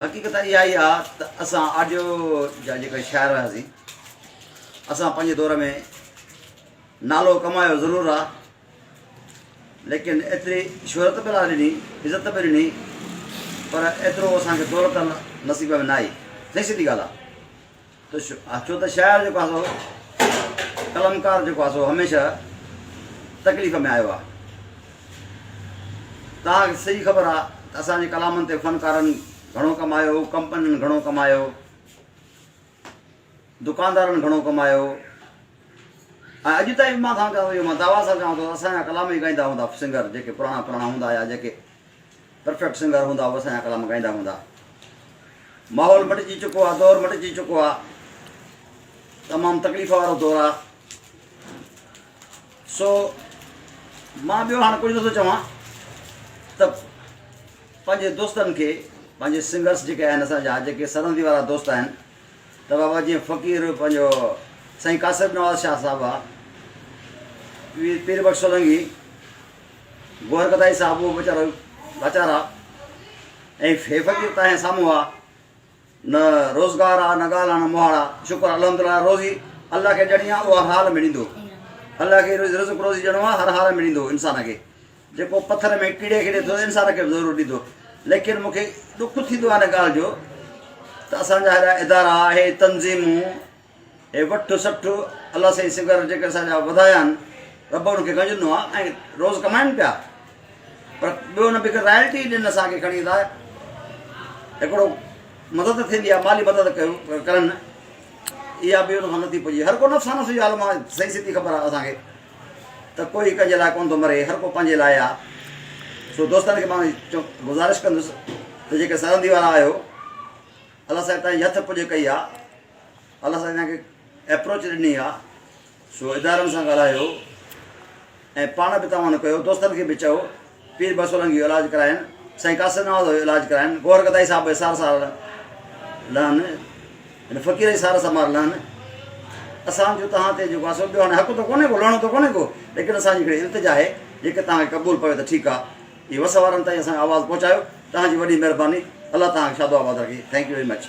हक़ीक़त इहा ई आहे त असां ऑडियो जा जेके शाइर हुआसीं असां पंहिंजे दौर में नालो कमायो ज़रूरु आहे, लेकिन एतिरी शोहरत बि न ॾिनी, इज़त बि ॾिनी, पर एतिरो असांखे दौलत नसीब में न आई। सही सिधी ॻाल्हि आहे। त छो त शाइर जेको आहे सो कलमकार जेको आहे सो हमेशह तकलीफ़ में आयो आहे। तव्हांखे सही ख़बर आहे त असांजे कलामनि ते फ़नकारनि घणो कमायो, कंपनियुनि घणो कमायो, दुकानदारनि घणो कमायो। ऐं अॼु ताईं मां तव्हां चवां थो, मां दावा सां चवां थो, असांजा कलाम ई ॻाईंदा हूंदा सिंगर, जेके पुराणा पुराणा हूंदा या जेके परफेक्ट सिंगर हूंदा उहे असांजा कलाम ॻाईंदा हूंदा। माहौल मटिजी चुको आहे, दौरु मटिजी चुको आहे, तमामु तकलीफ़ वारो दौरु आहे। सो मां ॿियो हाणे कुझु नथो चवां त पंहिंजे दोस्तनि खे, पंहिंजे सिंगर्स जेके आहिनि असांजा, जेके सरहदी वारा दोस्त आहिनि, त बाबा जीअं फ़क़ीर पंहिंजो साईं कासिर नवाज़ शाह साहिबु आहे, पीर बख़्श सोलंगी, गोहर गदाई साहिबु, उहो वीचारो लाचार आहे, ऐं हे फ़क़ीर तव्हांजे साम्हूं आहे, न रोज़गार आहे, न ॻाल्हि आहे, न मुहाड़ आहे। शुक्र अल्हम्दुलिल्लाह, रोज़ी अलाह खे ॾियणी आहे, उहा हर हाल में ॾींदो। अलाह खे रिज़्क़ रोज़ी ॾियणो आहे, हर हाल में ॾींदो इंसान खे। जेको पथर में कीड़े कीड़े थो, इंसान खे बि ज़रूरु ॾींदो। लेकिन मूंखे ॾुख थींदो आहे हिन ॻाल्हि जो त असांजा हेॾा इदारा, हे तंज़ीमूं, हे वठु सठु, अलाह साईं सिंगर जेके असांजा वधाया आहिनि, रब उनखे गंजंदो आहे ऐं रोज़ कमाइनि पिया, पर ॿियो न बि रॉयल्टी ॾियनि असांखे खणी था। हिकिड़ो मदद थींदी आहे, माली मदद करनि, इहा बि उनखां नथी पुॼे। हर को नफ़्सानस जी ॻाल्हि, मां सही सिधी ख़बर आहे असांखे त कोई कंहिंजे लाइ कोन थो मरे, हर को पंहिंजे लाइ आहे। सो दोस्तनि खे मां गुज़ारिश कंदुसि त जेके सरहदी वारा आहियो, अलाह साईं तव्हांजी हथु पुॼे कई आहे, अलाह साईं तव्हांखे एप्रोच ॾिनी आहे, सो इदारनि सां ॻाल्हायो ऐं पाण बि तव्हां न कयो, दोस्तनि खे बि चयो पीर बख़्श सोलंगी जो इलाजु कराइनि, साईं कासिर नवाज़ जो इलाजु कराइनि, गोहर गदाई साहिब सार सार लहनि, हिन फ़क़ीर जी सार संभाल लहनि। असांजो तव्हां ते जेको आहे सो ॿियो हाणे हक़ त कोन्हे को, लहणो त कोन्हे को, लेकिन असांजी हिकिड़ी इल्तिजा आहे, जेके तव्हांखे क़बूल पवे त ठीकु आहे। इहे वस वारनि ताईं असांखे आवाज़ु पहुचायो, तव्हांजी वॾी महिरबानी। अलाह तव्हांखे शादो आबाद रखे। Thank U very much.